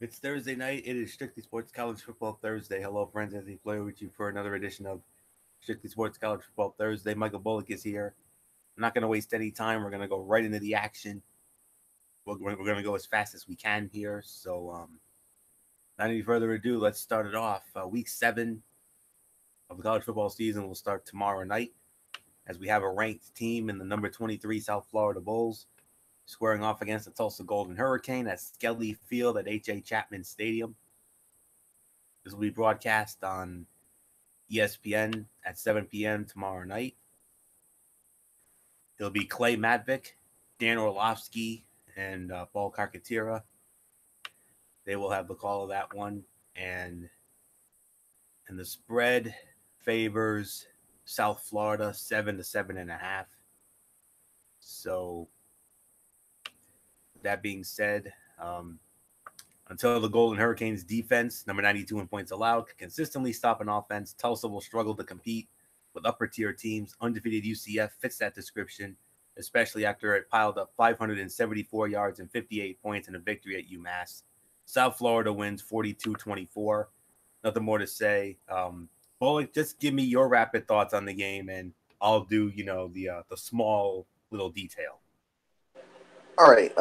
It's Thursday night. It is Strictly Sports College Football Thursday. Hello, friends. Anthony Flair with you for another edition of Strictly Sports College Football Thursday. Michael Bullock is here. I'm not going to waste any time. We're going to go right into the action. We're going to go as fast as we can here. So, not any further ado, let's start it off. Week 7 of the college football season will start tomorrow night as we have a ranked team in the number 23 South Florida Bulls squaring off against the Tulsa Golden Hurricane at Skelly Field at H.A. Chapman Stadium. This will be broadcast on ESPN at 7 p.m. tomorrow night. It'll be Clay Matvick, Dan Orlovsky, and Paul Carcatira. They will have the call of that one. And the spread favors South Florida 7 to 7.5. So that being said, until the Golden Hurricanes defense, number 92 in points allowed, can consistently stop an offense, Tulsa will struggle to compete with upper tier teams. Undefeated UCF fits that description, especially after it piled up 574 yards and 58 points in a victory at UMass. South Florida wins 42-24. Nothing more to say. Bullock, just give me your rapid thoughts on the game, and I'll do the small little detail. All right.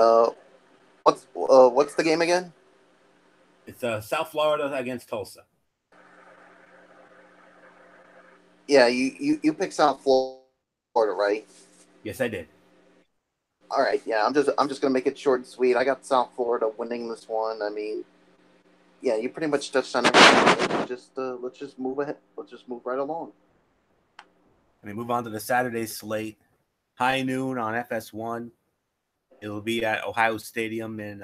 What's the game again? It's South Florida against Tulsa. Yeah, you picked South Florida, right? Yes, I did. All right. Yeah, I'm just gonna make it short and sweet. I got South Florida winning this one. I mean, yeah, you pretty much touched on everything. Let's just move ahead. Let's just move right along. And we move on to the Saturday slate. High noon on FS1. It'll be at Ohio Stadium in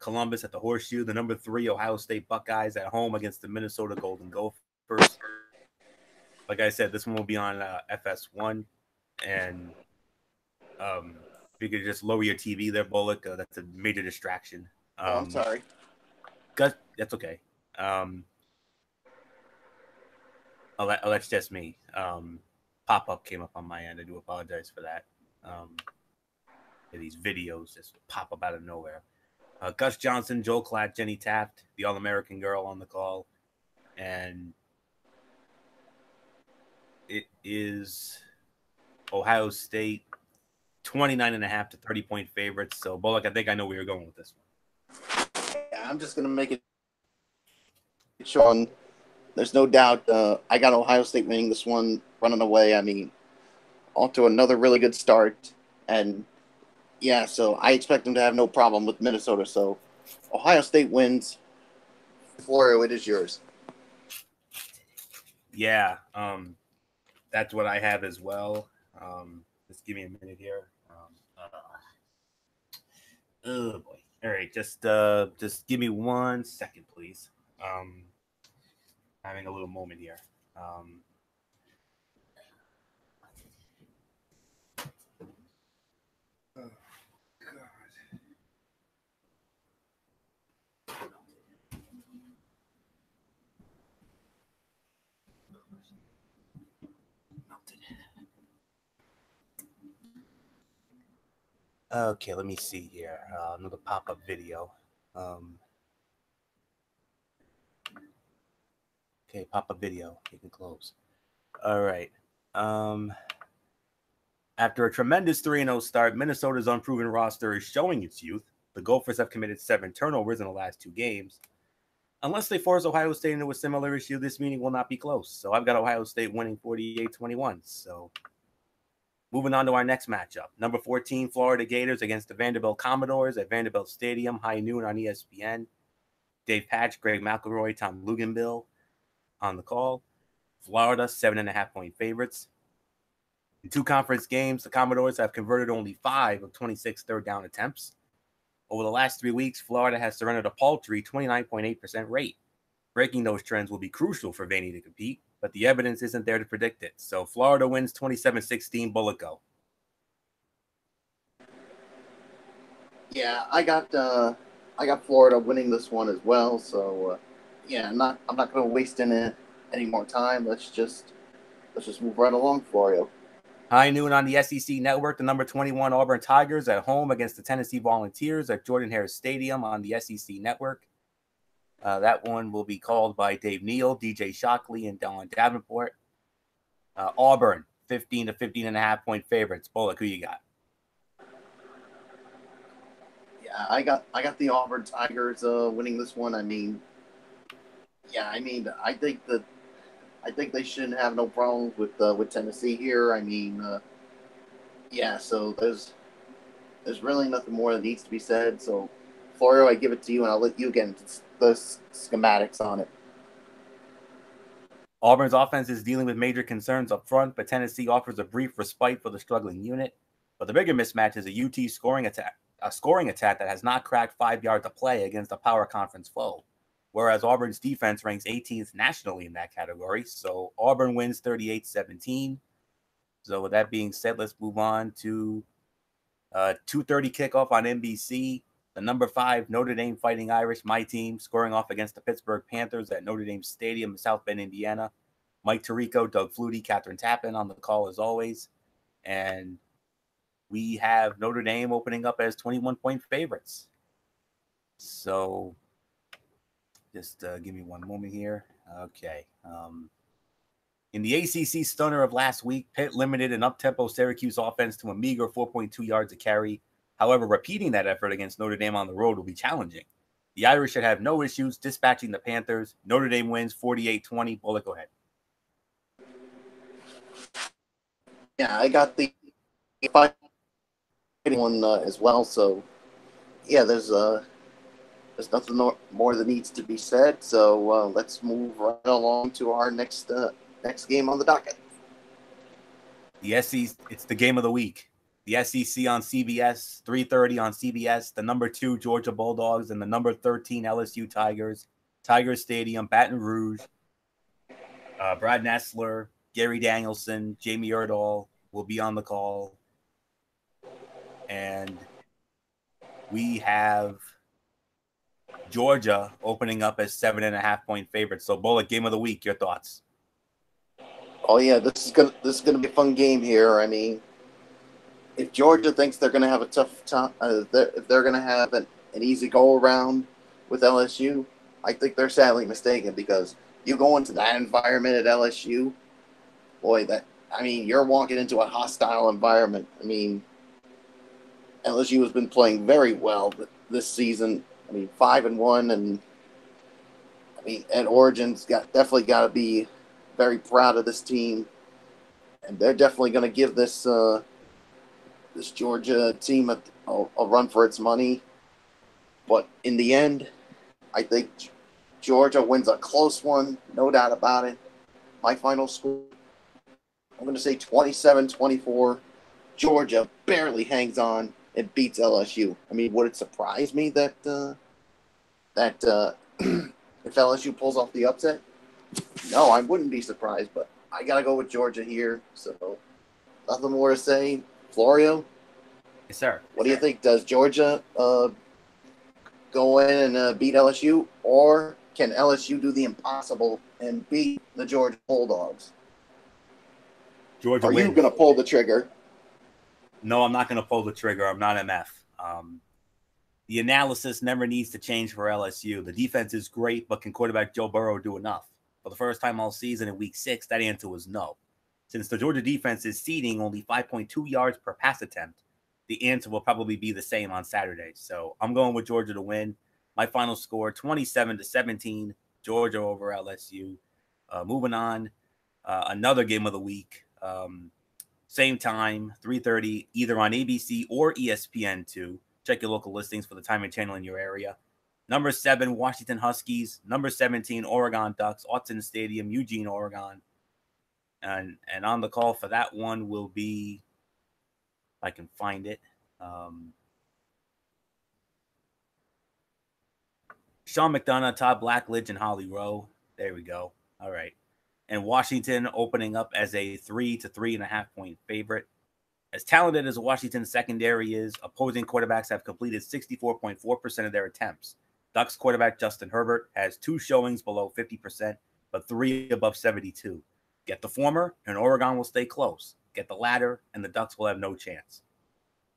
Columbus at the Horseshoe. The number 3 Ohio State Buckeyes at home against the Minnesota Golden Gophers. Like I said, this one will be on FS1. And if you could just lower your TV there, Bullock, that's a major distraction. Oh, I'm sorry. That's okay. That's just me. Pop up came up on my end. I do apologize for that. These videos just pop up out of nowhere. Gus Johnson, Joel Klatt, Jenny Taft, the All American girl on the call, and it is Ohio State 29.5 to 30-point favorites. So Bullock, I think I know where you're going with this one. Yeah, I'm just gonna make it short. There's no doubt. I got Ohio State winning this one, running away. I mean, on to another really good start, and yeah, so I expect them to have no problem with Minnesota. So Ohio State wins. Florio, it is yours. Yeah, that's what I have as well. Just give me a minute here. Oh boy! All right, just give me 1 second, please. Having a little moment here. Oh God. Okay, let me see here. Another pop-up video. Um, okay, pop-up video. You can close. All right. Um, After a tremendous 3-0 start, Minnesota's unproven roster is showing its youth. The Gophers have committed 7 turnovers in the last 2 games. Unless they force Ohio State into a similar issue, this meeting will not be close. So I've got Ohio State winning 48-21. So moving on to our next matchup. Number 14, Florida Gators against the Vanderbilt Commodores at Vanderbilt Stadium, high noon on ESPN. Dave Patch, Greg McElroy, Tom Luganbill on the call. Florida, 7.5-point favorites. In 2 conference games, the Commodores have converted only 5 of 26 third down attempts. Over the last 3 weeks, Florida has surrendered a paltry 29.8% rate. Breaking those trends will be crucial for Vandy to compete, but the evidence isn't there to predict it. So Florida wins 27-16. Bullet go. Yeah, I got Florida winning this one as well. So yeah, I'm not gonna waste any more time. Let's just move right along, Florio. High noon on the SEC Network, the number 21 Auburn Tigers at home against the Tennessee Volunteers at Jordan Hare Stadium on the SEC Network. That one will be called by Dave Neal, DJ Shockley, and Dylan Davenport. Auburn, 15 to 15.5 point favorites. Bullock, who you got? Yeah, I got the Auburn Tigers winning this one. I think they shouldn't have no problems with Tennessee here. So there's really nothing more that needs to be said. So, Florio, I give it to you, and I'll let you get into the schematics on it. Auburn's offense is dealing with major concerns up front, but Tennessee offers a brief respite for the struggling unit. But the bigger mismatch is a UT scoring attack that has not cracked 5 yards of play against a power conference foe, whereas Auburn's defense ranks 18th nationally in that category. So Auburn wins 38-17. So with that being said, let's move on to 2:30 kickoff on NBC. The number 5 Notre Dame Fighting Irish, my team, scoring off against the Pittsburgh Panthers at Notre Dame Stadium in South Bend, Indiana. Mike Tirico, Doug Flutie, Catherine Tappan on the call as always. And we have Notre Dame opening up as 21-point favorites. So just give me one moment here. Okay. In the ACC stunner of last week, Pitt limited an up-tempo Syracuse offense to a meager 4.2 yards a carry. However, repeating that effort against Notre Dame on the road will be challenging. The Irish should have no issues dispatching the Panthers. Notre Dame wins 48-20. Bullock, go ahead. Yeah, I got the one as well. So, yeah, there's nothing more that needs to be said. So let's move right along to our next game on the docket. The SEC, it's the game of the week. The SEC on CBS, 3:30 on CBS, the number 2 Georgia Bulldogs and the number 13 LSU Tigers, Tiger Stadium, Baton Rouge. Brad Nessler, Gary Danielson, Jamie Erdahl will be on the call. And we have Georgia opening up as 7.5-point favorites. So, Bullock, game of the week, your thoughts? Oh yeah, this is gonna be a fun game here. I mean, if Georgia thinks they're gonna have a tough time, if they're gonna have an easy go around with LSU, I think they're sadly mistaken, because you go into that environment at LSU, boy, you're walking into a hostile environment. I mean, LSU has been playing very well this season. 5-1, and Ed Orgeron's definitely got to be very proud of this team, and they're definitely going to give this Georgia team a run for its money. But in the end, I think Georgia wins a close one, no doubt about it. My final score, I'm going to say 27-24. Georgia barely hangs on and beats LSU. Would it surprise me that if LSU pulls off the upset? No, I wouldn't be surprised, but I got to go with Georgia here. So nothing more to say. Florio? Yes, sir. What do you think? Does Georgia go in and beat LSU, or can LSU do the impossible and beat the Georgia Bulldogs? Georgia Are wins. you going to pull the trigger? No, I'm not going to pull the trigger. I'm not MF. The analysis never needs to change for LSU. The defense is great, but can quarterback Joe Burrow do enough? For the first time all season in week 6, that answer was no. Since the Georgia defense is ceding only 5.2 yards per pass attempt, the answer will probably be the same on Saturday. So I'm going with Georgia to win. My final score, 27-17, Georgia over LSU. Moving on, another game of the week. Same time, 3:30, either on ABC or ESPN2. Check your local listings for the time and channel in your area. Number 7, Washington Huskies. Number 17, Oregon Ducks, Autzen Stadium, Eugene, Oregon. And on the call for that one will be, if I can find it, Sean McDonough, Todd Blackledge, and Holly Rowe. There we go. All right. And Washington opening up as a 3 to 3.5-point favorite. As talented as Washington's secondary is, opposing quarterbacks have completed 64.4% of their attempts. Ducks quarterback Justin Herbert has 2 showings below 50%, but 3 above 72. Get the former, and Oregon will stay close. Get the latter, and the Ducks will have no chance.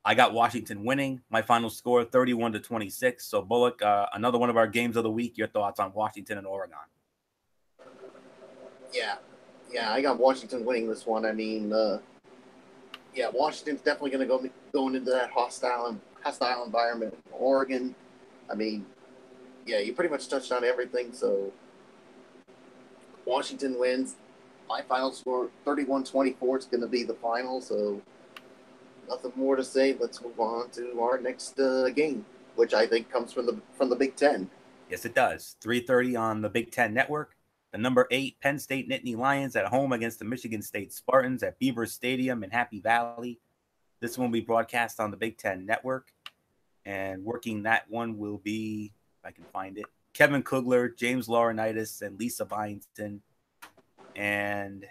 I got Washington winning. My final score 31-26. So Bullock, another one of our games of the week. Your thoughts on Washington and Oregon? Yeah, I got Washington winning this one. I mean, Washington's definitely going to go going into that hostile environment in Oregon. I mean, yeah, you pretty much touched on everything. So Washington wins. My final score 31-24. It's going to be the final. So nothing more to say. Let's move on to our next game, which I think comes from the Big Ten. Yes, it does. 3:30 on the Big Ten Network. The number 8 Penn State Nittany Lions at home against the Michigan State Spartans at Beaver Stadium in Happy Valley. This one will be broadcast on the Big Ten Network. And working that one will be, if I can find it, Kevin Kugler, James Laurinaitis, and Lisa Byington. And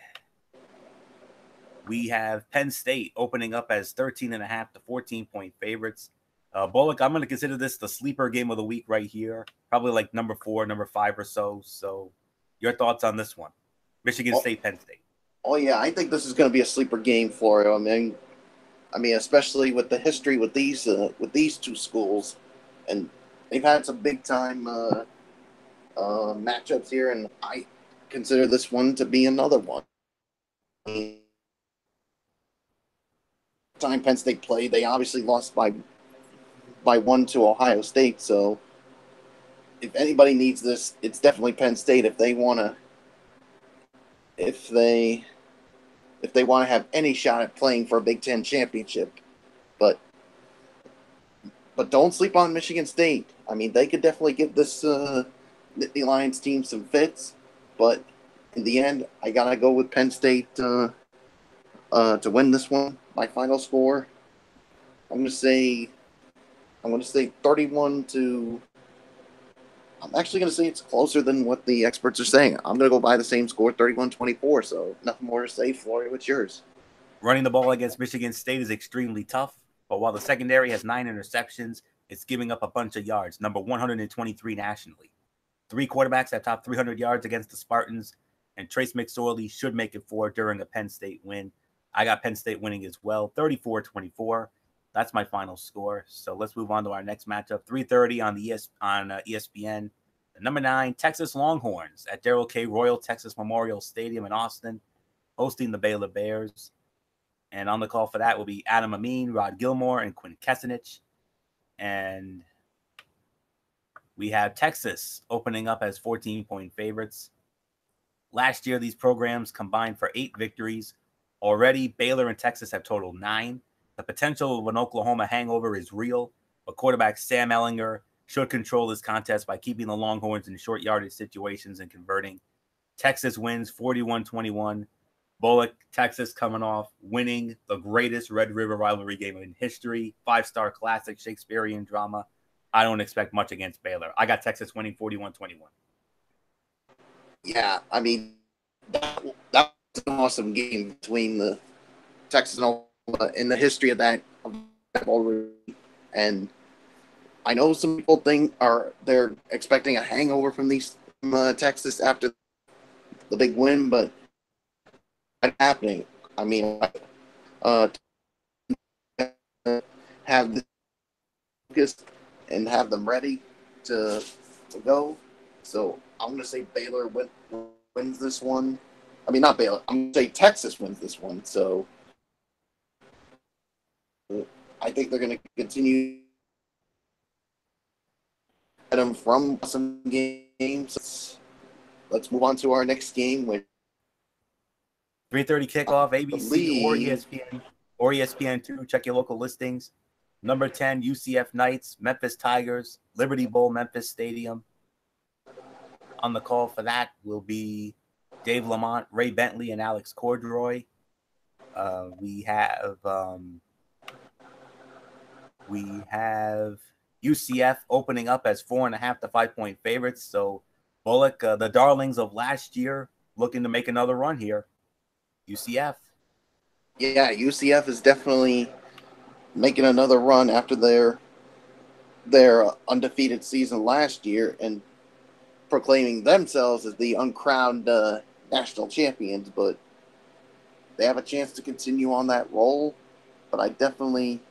we have Penn State opening up as 13.5 to 14-point favorites. Bullock, I'm going to consider this the sleeper game of the week right here. Probably like number 4, number 5 or so. So your thoughts on this one? Michigan State, Penn State. Oh, yeah, I think this is going to be a sleeper game for you. I mean, especially with the history with these two schools. And they've had some big-time matchups here, and I consider this one to be another one. Time Penn State played, they obviously lost by 1 to Ohio State. So if anybody needs this, it's definitely Penn State if they want to have any shot at playing for a Big Ten championship. But don't sleep on Michigan State. I mean, they could definitely give this Nittany Lions team some fits, but in the end, I gotta go with Penn State to win this one. My final score, I'm gonna say 31 to. I'm actually gonna say it's closer than what the experts are saying. I'm gonna go by the same score, 31-24. So nothing more to say. Flory, what's yours? Running the ball against Michigan State is extremely tough, but while the secondary has 9 interceptions, it's giving up a bunch of yards, number 123 nationally. 3 quarterbacks have topped 300 yards against the Spartans, and Trace McSorley should make it 4 during a Penn State win. I got Penn State winning as well, 34-24. That's my final score. So let's move on to our next matchup, 3:30 on ESPN. The number 9 Texas Longhorns at Darrell K. Royal Texas Memorial Stadium in Austin, hosting the Baylor Bears. And on the call for that will be Adam Amin, Rod Gilmore, and Quinn Kessenich. And we have Texas opening up as 14-point favorites. Last year, these programs combined for 8 victories. Already, Baylor and Texas have totaled 9. The potential of an Oklahoma hangover is real, but quarterback Sam Ehlinger should control this contest by keeping the Longhorns in short yardage situations and converting. Texas wins 41-21. Bullock, Texas coming off winning the greatest Red River rivalry game in history, 5-star classic Shakespearean drama. I don't expect much against Baylor. I got Texas winning 41-21. Yeah, I mean, that was an awesome game between the Texas and Oklahoma in the history of that rivalry. And I know some people they're expecting a hangover from Texas after the big win, but it's happening. I mean, have the focus and have them ready to go. So I'm going to say Baylor wins this one. I mean, not Baylor. I'm going to say Texas wins this one. So I think they're going to continue at them from some games. Let's move on to our next game. With 3:30 kickoff, ABC or ESPN2. Check your local listings. Number 10, UCF Knights, Memphis Tigers, Liberty Bowl, Memphis Stadium. On the call for that will be Dave Lamont, Ray Bentley, and Alex Cordroy. We have UCF opening up as 4.5 to 5-point favorites. So Bullock, the darlings of last year, looking to make another run here. UCF. Yeah, UCF is definitely making another run after their undefeated season last year and proclaiming themselves as the uncrowned national champions. But they have a chance to continue on that roll. But I definitely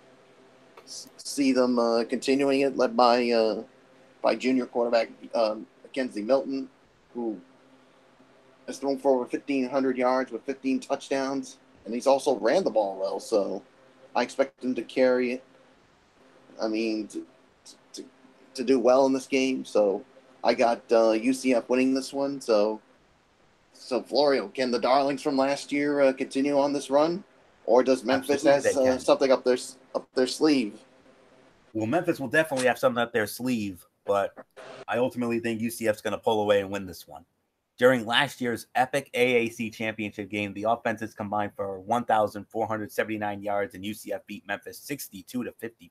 see them continuing it, led by junior quarterback Mackenzie Milton, who has thrown for over 1,500 yards with 15 touchdowns, and he's also ran the ball well. So I expect him to carry it. I mean, to do well in this game. So I got UCF winning this one. So Florio, can the Darlings from last year continue on this run, or does Memphis have something up their sleeve? Well, Memphis will definitely have something up their sleeve, but I ultimately think UCF's going to pull away and win this one. During last year's epic AAC championship game, the offenses combined for 1,479 yards, and UCF beat Memphis 62-55.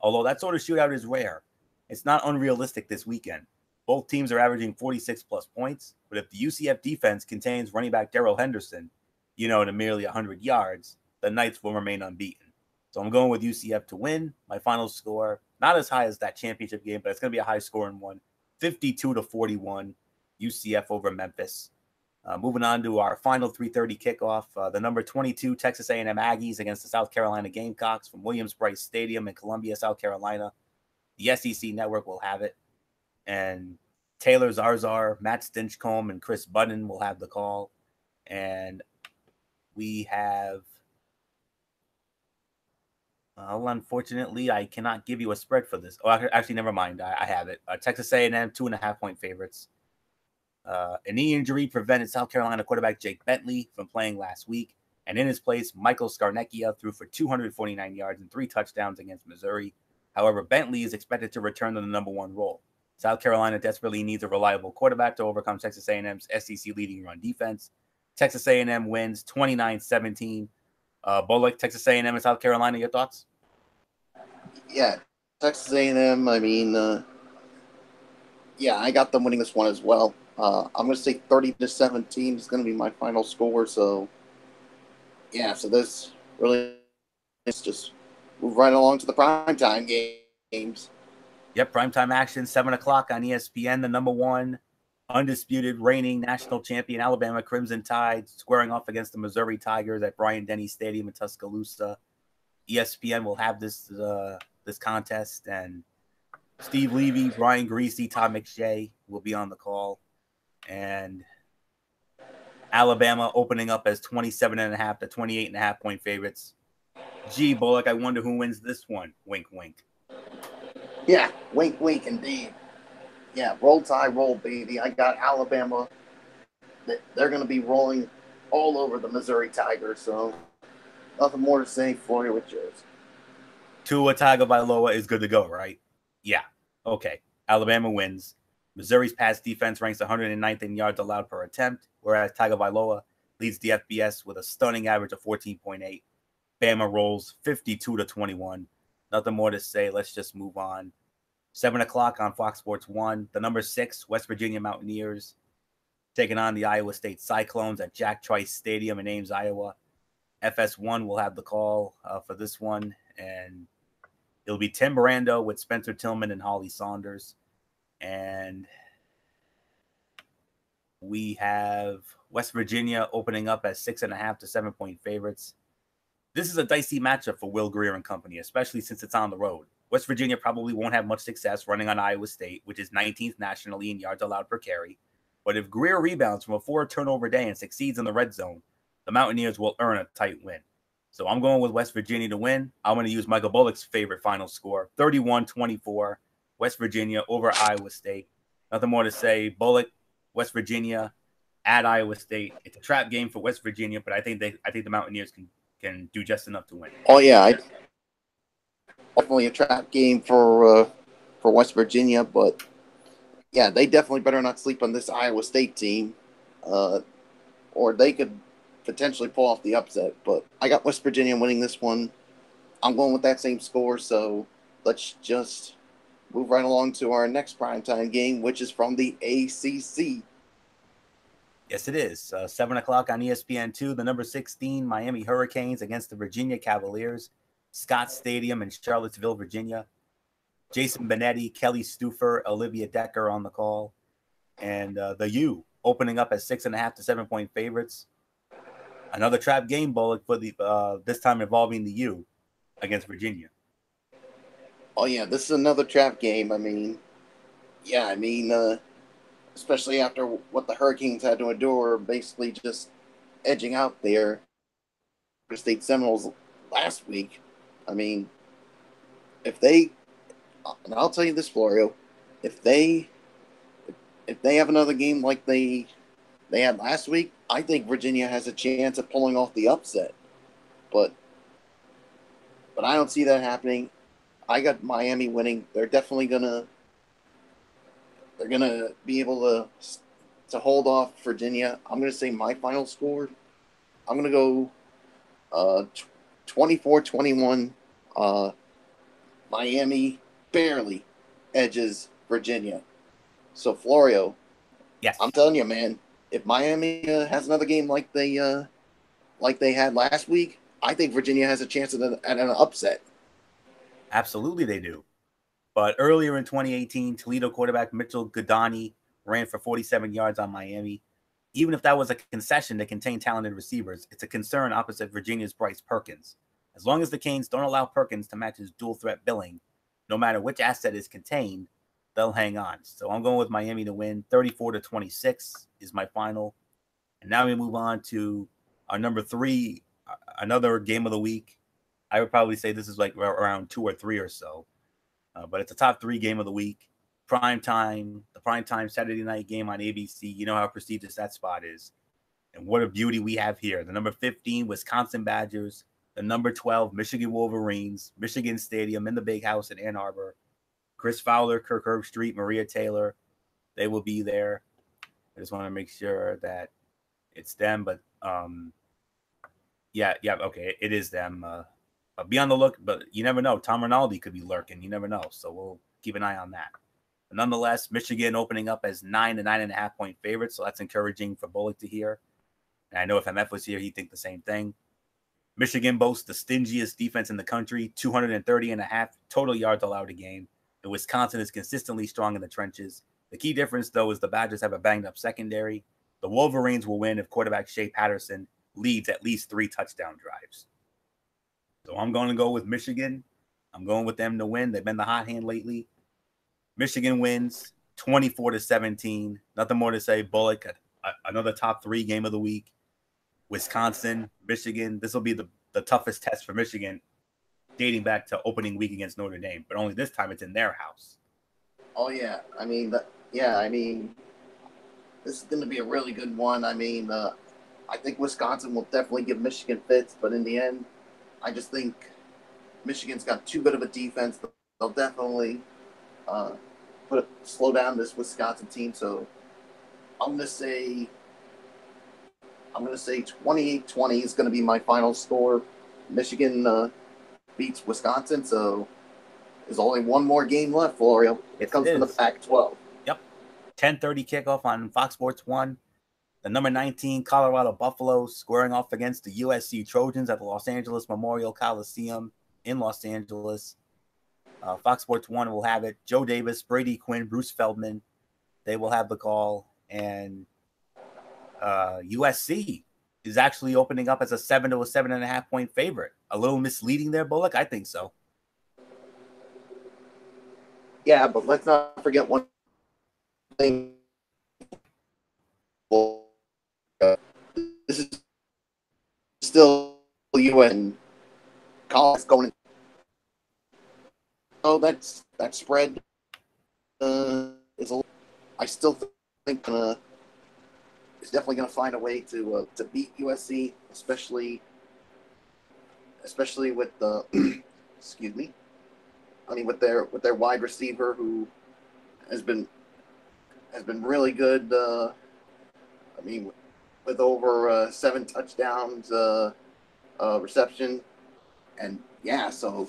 Although that sort of shootout is rare, it's not unrealistic this weekend. Both teams are averaging 46-plus points, but if the UCF defense contains running back Darrell Henderson, to merely 100 yards, the Knights will remain unbeaten. So I'm going with UCF to win. My final score, not as high as that championship game, but it's going to be a high-scoring one, 52-41, UCF over Memphis. Moving on to our final 3:30 kickoff, the number 22 Texas A&M Aggies against the South Carolina Gamecocks from Williams-Brice Stadium in Columbia, South Carolina. The SEC Network will have it, and Taylor Zarzar, Matt Stinchcomb, and Chris Budden will have the call. And we have, unfortunately, I cannot give you a spread for this. Oh, actually, never mind. I have it. Texas A&M 2.5-point favorites. A knee injury prevented South Carolina quarterback Jake Bentley from playing last week, and in his place, Michael Scarnecchia threw for 249 yards and 3 touchdowns against Missouri. However, Bentley is expected to return to the number 1 role. South Carolina desperately needs a reliable quarterback to overcome Texas A&M's SEC leading run defense. Texas A&M wins 29-17. Bullock, Texas A&M and South Carolina, your thoughts? Yeah, Texas A&M, I mean, I got them winning this one as well. I'm going to say 30-17 is going to be my final score. So this really is just move right along to the primetime games. Yep, primetime action, 7 o'clock on ESPN. The number 1 undisputed reigning national champion Alabama Crimson Tide squaring off against the Missouri Tigers at Bryant-Denny Stadium in Tuscaloosa. ESPN will have this contest, and Steve Levy, Brian Greasy, Todd McShay will be on the call. And Alabama opening up as 27.5 to 28.5 point favorites. Gee, Bullock, I wonder who wins this one. Wink, wink. Yeah, wink, wink, indeed. Yeah, roll Tide, roll, baby. I got Alabama. They're going to be rolling all over the Missouri Tigers, so nothing more to say for you with yours. Tua Tagovailoa is good to go, right? Yeah. Okay. Alabama wins. Missouri's pass defense ranks 109th in yards allowed per attempt, whereas Tagovailoa leads the FBS with a stunning average of 14.8. Bama rolls 52-21. Nothing more to say. Let's just move on. 7 o'clock on Fox Sports 1. The number 6 West Virginia Mountaineers taking on the Iowa State Cyclones at Jack Trice Stadium in Ames, Iowa. FS1 will have the call for this one, and it'll be Tim Brando with Spencer Tillman and Holly Saunders. And we have West Virginia opening up as 6.5 to 7-point favorites. This is a dicey matchup for Will Grier and company, especially since it's on the road. West Virginia probably won't have much success running on Iowa State, which is 19th nationally in yards allowed per carry. But if Grier rebounds from a 4-turnover day and succeeds in the red zone, the Mountaineers will earn a tight win. So I'm going with West Virginia to win. I'm going to use Michael Bullock's favorite final score, 31-24, West Virginia over Iowa State. Nothing more to say. Bullock, West Virginia at Iowa State. It's a trap game for West Virginia, but I think the Mountaineers can do just enough to win. Oh yeah, definitely a trap game for West Virginia, but yeah, they definitely better not sleep on this Iowa State team, or they could potentially pull off the upset. But I got West Virginia winning this one. I'm going with that same score, so let's just move right along to our next primetime game, which is from the ACC. Yes, it is. 7 o'clock on ESPN2, the number 16 Miami Hurricanes against the Virginia Cavaliers, Scott Stadium in Charlottesville, Virginia. Jason Benetti, Kelly Stuffer, Olivia Decker on the call. And the U opening up as 6.5 to 7-point favorites. Another trap game, Bullock, for the this time involving the U against Virginia. Oh yeah, this is another trap game. I mean, yeah, I mean, especially after what the Hurricanes had to endure, basically just edging out their State Seminoles last week. I mean, if they, and I'll tell you this, Florio, if they if they have another game like they had last week, I think Virginia has a chance of pulling off the upset. But I don't see that happening. I got Miami winning. They're gonna be able to hold off Virginia. I'm gonna say my final score. I'm gonna go 24-21. Miami barely edges Virginia. So Florio, Yes. I'm telling you, man, if Miami has another game like they had last week, I think Virginia has a chance at an upset. Absolutely, they do. But earlier in 2018, Toledo quarterback Mitchell Godani ran for 47 yards on Miami. Even if that was a concession to contain talented receivers, it's a concern opposite Virginia's Bryce Perkins. As long as the Canes don't allow Perkins to match his dual threat billing, no matter which asset is contained, they'll hang on. So I'm going with Miami to win. 34-26 is my final. And now we move on to our number 3, another game of the week. I would probably say this is like around 2 or 3 or so. But it's a top 3 game of the week. The prime time Saturday night game on ABC. You know how prestigious that spot is. And what a beauty we have here. The number 15 Wisconsin Badgers, the number 12 Michigan Wolverines, Michigan Stadium in the Big House in Ann Arbor. Chris Fowler, Kirk Herbstreit, Maria Taylor, they will be there. I just want to make sure that it's them, but yeah, okay, it is them. Be on the look, but you never know. Tom Rinaldi could be lurking. You never know. So we'll keep an eye on that. But nonetheless, Michigan opening up as 9 to 9.5 point favorites. So that's encouraging for Bullock to hear. And I know if MF was here, he'd think the same thing. Michigan boasts the stingiest defense in the country, 230.5 total yards allowed a game. And Wisconsin is consistently strong in the trenches. The key difference, though, is the Badgers have a banged up secondary. The Wolverines will win if quarterback Shea Patterson leads at least 3 touchdown drives. So I'm going to go with Michigan. I'm going with them to win. They've been the hot hand lately. Michigan wins 24-17. Nothing more to say. Bullock, another top 3 game of the week. Wisconsin, Michigan. This will be the toughest test for Michigan dating back to opening week against Notre Dame. But only this time it's in their house. Oh, yeah. I mean, this is going to be a really good one. I mean, I think Wisconsin will definitely give Michigan fits, but in the end, I just think Michigan's got too good of a defense. They'll definitely slow down this Wisconsin team. So I'm going to say 28-20 is going to be my final score. Michigan beats Wisconsin, so there's only one more game left, Florio. It comes from the Pac-12. Yep. 10:30 kickoff on Fox Sports 1. The number 19 Colorado Buffaloes squaring off against the USC Trojans at the Los Angeles Memorial Coliseum in Los Angeles. Fox Sports 1 will have it. Joe Davis, Brady Quinn, Bruce Feldman. They will have the call. And USC is actually opening up as a 7 to a 7.5 point favorite. A little misleading there, Bullock? I think so. Yeah, but let's not forget one thing. This is still U.S. and college going. Oh, that spread is a. I still think is definitely going to find a way to beat USC, especially with the excuse me. I mean, with their wide receiver who has been really good. I mean, with over 7 touchdowns reception, and yeah, so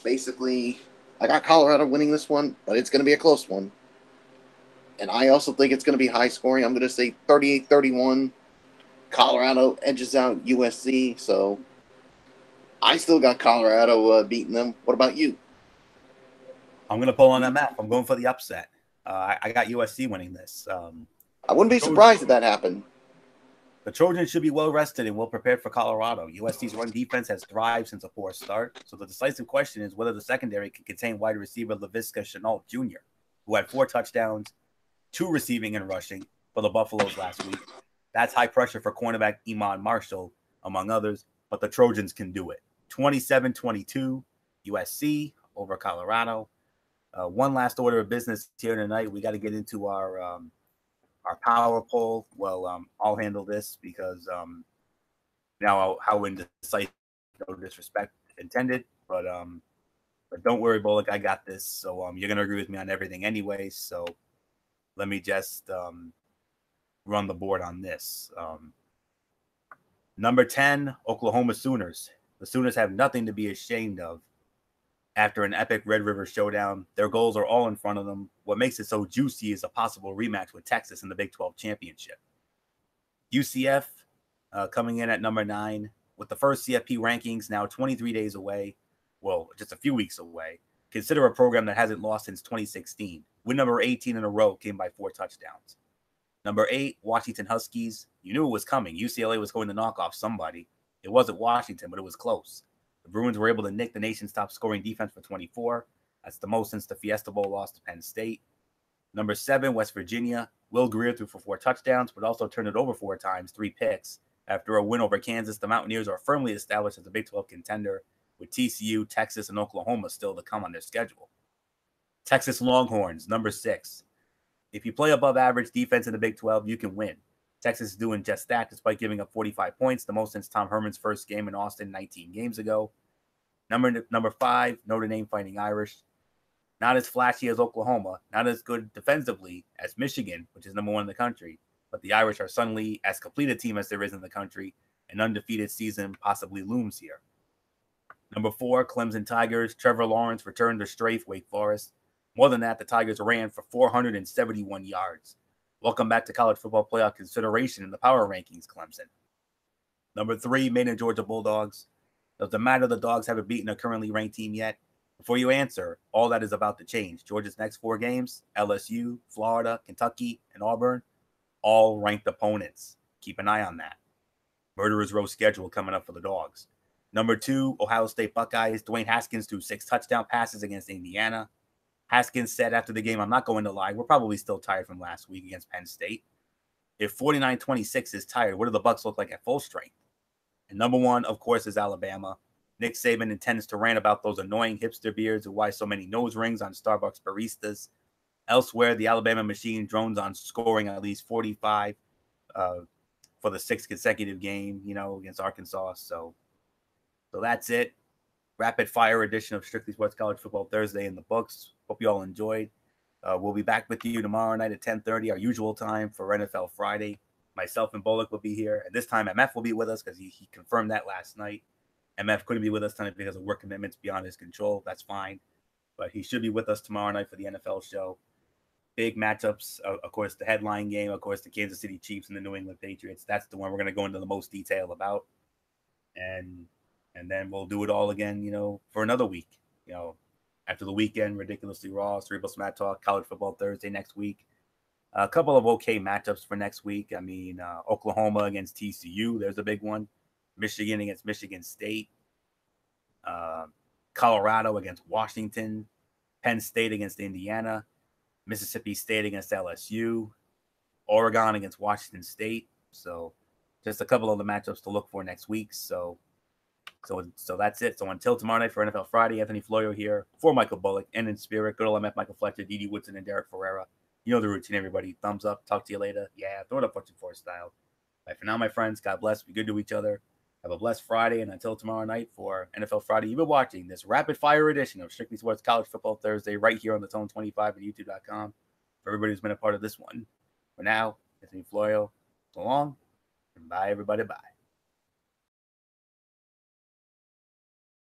basically, I got Colorado winning this one, but it's going to be a close one. And I also think it's going to be high scoring. I'm going to say 38-31. Colorado edges out USC, so I still got Colorado beating them. What about you? I'm going to pull on that map. I'm going for the upset. I got USC winning this. I wouldn't be surprised if that happened. The Trojans should be well rested and well prepared for Colorado. USC's run defense has thrived since a poor start, so the decisive question is whether the secondary can contain wide receiver Laviska Shenault Jr., who had 4 touchdowns, 2 receiving and rushing for the Buffaloes last week. That's high pressure for cornerback Iman Marshall, among others, but the Trojans can do it. 27-22, USC over Colorado. One last order of business here tonight. We got to get into our power poll. Well, I'll handle this because now how indecisive, no disrespect intended, but don't worry, Bullock, I got this. So you're gonna agree with me on everything anyway. So let me just run the board on this. Number 10, Oklahoma Sooners. The Sooners have nothing to be ashamed of. After an epic Red River showdown, their goals are all in front of them. What makes it so juicy is a possible rematch with Texas in the Big 12 championship. UCF coming in at number 9 with the first CFP rankings now 23 days away. Well, just a few weeks away. Consider a program that hasn't lost since 2016. Win number 18 in a row came by 4 touchdowns. Number 8, Washington Huskies. You knew it was coming. UCLA was going to knock off somebody. It wasn't Washington, but it was close. The Bruins were able to nick the nation's top scoring defense for 24. That's the most since the Fiesta Bowl loss to Penn State. Number 7, West Virginia. Will Grier threw for 4 touchdowns, but also turned it over 4 times, 3 picks. After a win over Kansas, the Mountaineers are firmly established as a Big 12 contender, with TCU, Texas, and Oklahoma still to come on their schedule. Texas Longhorns, number 6. If you play above average defense in the Big 12, you can win. Texas is doing just that despite giving up 45 points, the most since Tom Herman's first game in Austin 19 games ago. Number 5, Notre Dame Fighting Irish. Not as flashy as Oklahoma, not as good defensively as Michigan, which is number 1 in the country, but the Irish are suddenly as complete a team as there is in the country. An undefeated season possibly looms here. Number 4, Clemson Tigers. Trevor Lawrence returned to strafe Wake Forest. More than that, the Tigers ran for 471 yards. Welcome back to college football playoff consideration in the power rankings, Clemson. Number 3, Maine and Georgia Bulldogs. Doesn't matter the Dogs haven't beaten a currently ranked team yet. Before you answer, all that is about to change. Georgia's next 4 games, LSU, Florida, Kentucky, and Auburn, all ranked opponents. Keep an eye on that. Murderer's Row schedule coming up for the Dogs. Number 2, Ohio State Buckeyes. Dwayne Haskins threw 6 touchdown passes against Indiana. Haskins said after the game, I'm not going to lie, we're probably still tired from last week against Penn State. If 49-26 is tired, what do the Bucs look like at full strength? And number 1, of course, is Alabama. Nick Saban intends to rant about those annoying hipster beards who wear so many nose rings on Starbucks baristas. Elsewhere, the Alabama machine drones on scoring at least 45 for the 6th consecutive game, against Arkansas. So that's it. Rapid fire edition of Strictly Sports College Football Thursday in the books. Hope you all enjoyed. We'll be back with you tomorrow night at 10:30, our usual time for NFL Friday. Myself and Bullock will be here. And this time, MF will be with us because he confirmed that last night. MF couldn't be with us tonight because of work commitments beyond his control. That's fine. But he should be with us tomorrow night for the NFL show. Big matchups. Of course, the headline game. Of course, the Kansas City Chiefs and the New England Patriots. That's the one we're going to go into the most detail about. And then we'll do it all again, for another week. After the weekend, Ridiculously Raw, Cerebral Smack Talk, College Football Thursday next week. A couple of okay matchups for next week. Oklahoma against TCU. There's a big one. Michigan against Michigan State. Colorado against Washington. Penn State against Indiana. Mississippi State against LSU. Oregon against Washington State. So just a couple of the matchups to look for next week. So that's it. So until tomorrow night for NFL Friday, Anthony Florio here for Michael Bullock and in spirit, good old MF Michael Fletcher, Dede Woodson, and Derek Ferreira. You know the routine, everybody. Thumbs up. Talk to you later. Yeah, throw it up watching for style. Bye for now, my friends. God bless. Be good to each other. Have a blessed Friday. And until tomorrow night for NFL Friday, you've been watching this rapid fire edition of Strictly Sports College Football Thursday right here on the Zone 25 at YouTube.com. For everybody who's been a part of this one. For now, Anthony Florio, so long, and bye, everybody. Bye.